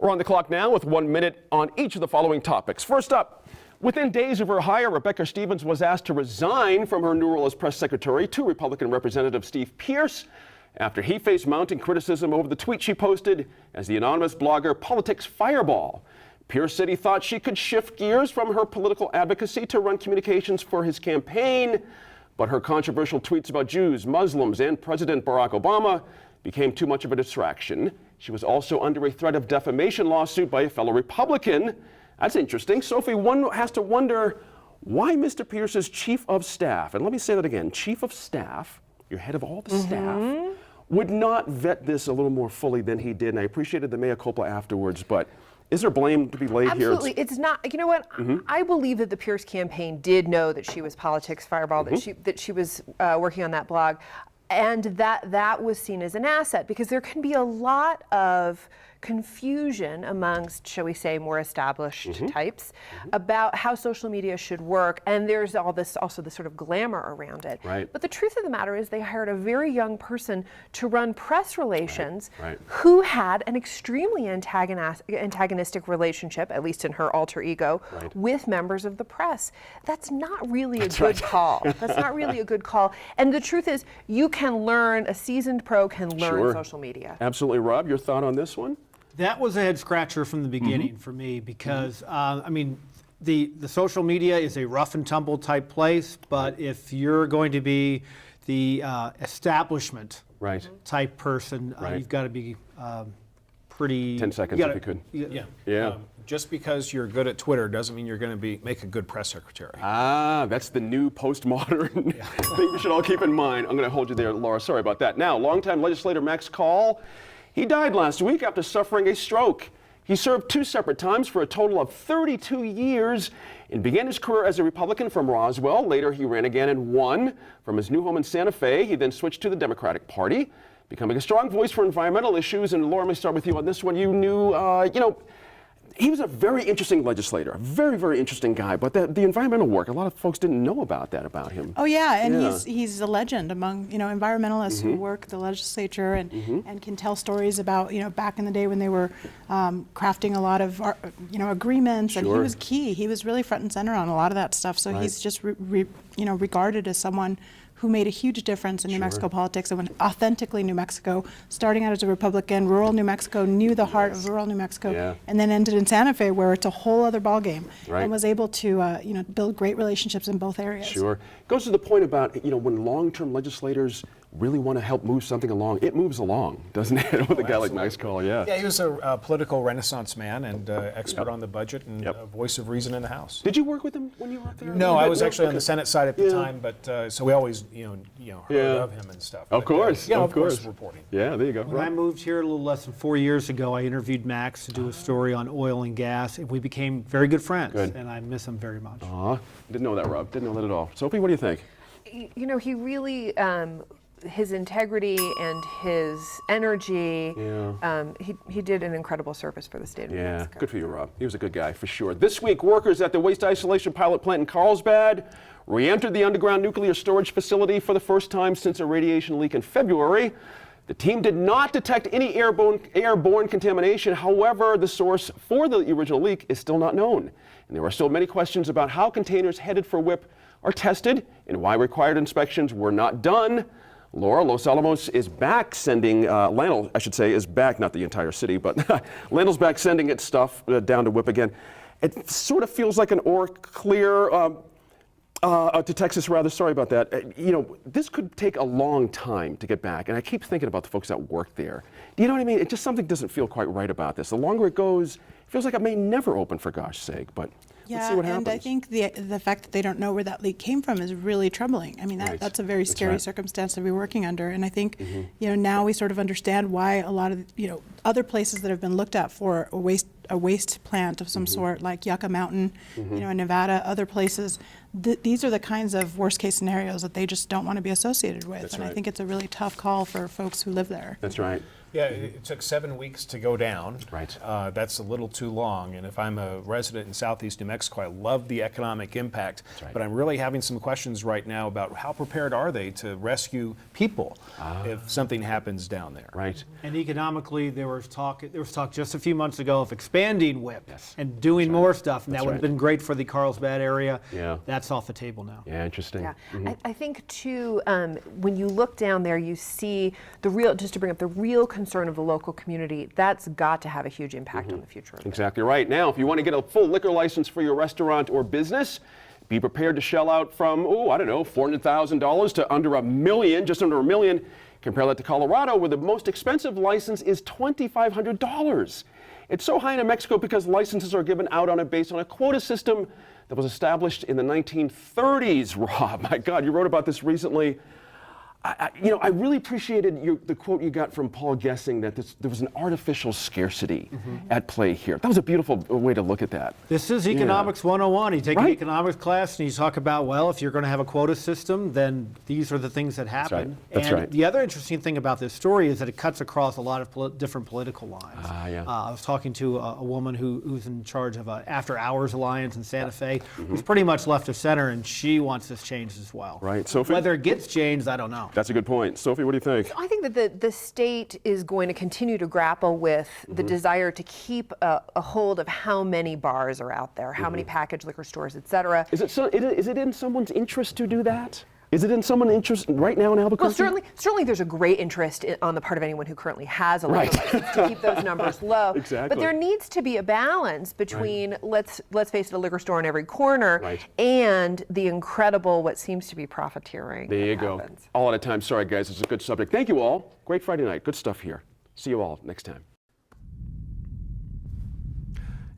We're on the clock now with 1 minute on each of the following topics. First up, within days of her hire, Rebecca Stevens was asked to resign from her new role as press secretary to Republican Representative Steve Pearce after he faced mounting criticism over the tweet she posted as the anonymous blogger Politics Fireball. Pearce said he thought she could shift gears from her political advocacy to run communications for his campaign, but her controversial tweets about Jews, Muslims, and President Barack Obama became too much of a distraction. She was also under a threat of defamation lawsuit by a fellow Republican. That's interesting. Sophie, one has to wonder why Mr. Pearce's chief of staff, and let me say that again, chief of staff, your head of all the staff, would not vet this a little more fully than he did. And I appreciated the mea culpa afterwards, but is there blame to be laid here? Absolutely. It's not, you know what? I believe that the Pearce campaign did know that she was Politics Fireball, that she was working on that blog, and that was seen as an asset, because there can be a lot of confusion amongst, shall we say, more established types about how social media should work, and there's also this sort of glamour around it. Right. But the truth of the matter is they hired a very young person to run press relations who had an extremely antagonistic relationship, at least in her alter ego, with members of the press. That's not really a good call. That's not really a good call. And the truth is, you can learn, a seasoned pro can learn social media. Absolutely. Rob, your thought on this one? That was a head scratcher from the beginning for me, because I mean, the social media is a rough and tumble type place, but if you're going to be the establishment type person, you've got to be pretty. 10 seconds if you could. Yeah. Just because you're good at Twitter doesn't mean you're going to make a good press secretary. Ah, that's the new postmodern thing we should all keep in mind. I'm going to hold you there, Laura. Sorry about that. Now, longtime legislator Max Call, he died last week after suffering a stroke. He served 2 separate times for a total of 32 years and began his career as a Republican from Roswell. Later, he ran again and won from his new home in Santa Fe. He then switched to the Democratic Party, becoming a strong voice for environmental issues. And Laura, let me start with you on this one. You knew, he was a very interesting legislator, a very, very interesting guy. But the environmental work, a lot of folks didn't know about that about him. Oh yeah, and he's a legend among environmentalists who work the legislature and can tell stories about back in the day when they were crafting a lot of agreements, and he was key. He was really front and center on a lot of that stuff. So he's just regarded as someone who made a huge difference in New Mexico politics, and when authentically New Mexico, starting out as a Republican, rural New Mexico, knew the heart of rural New Mexico, and then ended in Santa Fe, where it's a whole other ballgame, and was able to build great relationships in both areas. Sure. Goes to the point about, when long-term legislators really want to help move something along, it moves along, doesn't it, with a guy like Max Call, Yeah, he was a political renaissance man and expert on the budget and a voice of reason in the House. Did you work with him when you were up there? No, I was actually on the Senate side at the time, but so we always, heard of him and stuff. Of course, of course, reporting. Yeah, there you go. When I moved here a little less than 4 years ago, I interviewed Max to do a story on oil and gas, and we became very good friends, and I miss him very much. Didn't know that, Rob. Didn't know that at all. Sophie, what do you think? He really, his integrity and his energy, he did an incredible service for the state of New Mexico. Good for you, Rob. He was a good guy, for sure. This week, workers at the waste isolation pilot plant in Carlsbad re-entered the underground nuclear storage facility for the first time since a radiation leak in February. The team did not detect any airborne contamination. However, the source for the original leak is still not known. And there are still many questions about how containers headed for WIPP are tested and why required inspections were not done. Laura, Los Alamos is back sending, Landel, I should say, is back, not the entire city, but Landel's back sending its stuff down to WIPP again. It sort of feels like an Eau Claire to Texas, rather. Sorry about that. This could take a long time to get back, and I keep thinking about the folks that work there. Do you know what I mean? It just something doesn't feel quite right about this. The longer it goes, it feels like it may never open, for gosh sake, but let's see what happens. And I think the fact that they don't know where that leak came from is really troubling. I mean, that's a very scary circumstance to be working under, and I think now we sort of understand why a lot of other places that have been looked at for a waste plant of some sort, like Yucca Mountain, in Nevada, other places. These are the kinds of worst case scenarios that they just don't want to be associated with. I think it's a really tough call for folks who live there. That's right. Yeah, it took 7 weeks to go down. Right. That's a little too long. And if I'm a resident in Southeast New Mexico, I love the economic impact. right. But I'm really having some questions right now about how prepared are they to rescue people if something happens down there. Right. And economically, there was talk just a few months ago of expanding WHIP Yes. and doing more stuff, and that would have right. been great for the Carlsbad area. Yeah. That's off the table now. Yeah, interesting. Yeah, I think too, when you look down there, you see the real, just to bring up the real concern of the local community, that's got to have a huge impact on the future of it. Exactly right. Now, if you want to get a full liquor license for your restaurant or business, be prepared to shell out from, $400,000 to under $1 million, just under $1 million. Compare that to Colorado, where the most expensive license is $2,500. It's so high in New Mexico because licenses are given out based on a quota system that was established in the 1930s. Rob, my God, you wrote about this recently. I really appreciated the quote you got from Paul Gessing that there was an artificial scarcity at play here. That was a beautiful way to look at that. This is Economics 101. You take an Right. economics class and you talk about, well, if you're going to have a quota system, then these are the things that happen. That's and right. the other interesting thing about this story is that it cuts across a lot of different political lines. Yeah. I was talking to a woman who's in charge of an After Hours Alliance in Santa Fe, who's pretty much left of center, and she wants this changed as well. Right. Sophie? Whether it gets changed, I don't know. That's a good point. Sophie, what do you think? I think that the state is going to continue to grapple with the desire to keep a hold of how many bars are out there, how many packaged liquor stores, et cetera. Is it in someone's interest to do that? Is it in someone's interest right now in Albuquerque? Well, certainly there's a great interest on the part of anyone who currently has a liquor license to keep those numbers low. Exactly. But there needs to be a balance between, let's face it, a liquor store on every corner Right. and the incredible, what seems to be profiteering. There you that go. happens. All out of time. Sorry, guys. It's a good subject. Thank you all. Great Friday night. Good stuff here. See you all next time.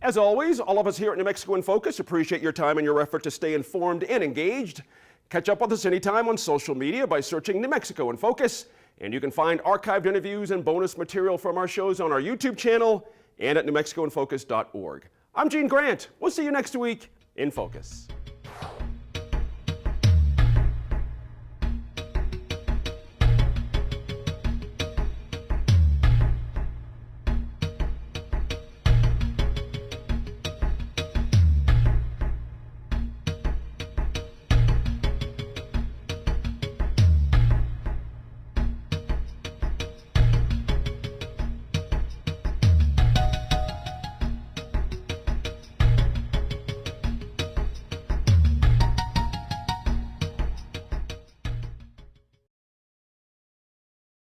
As always, all of us here at New Mexico in Focus appreciate your time and your effort to stay informed and engaged. Catch up with us anytime on social media by searching New Mexico in Focus. And you can find archived interviews and bonus material from our shows on our YouTube channel and at newmexicoinfocus.org. I'm Gene Grant. We'll see you next week in Focus.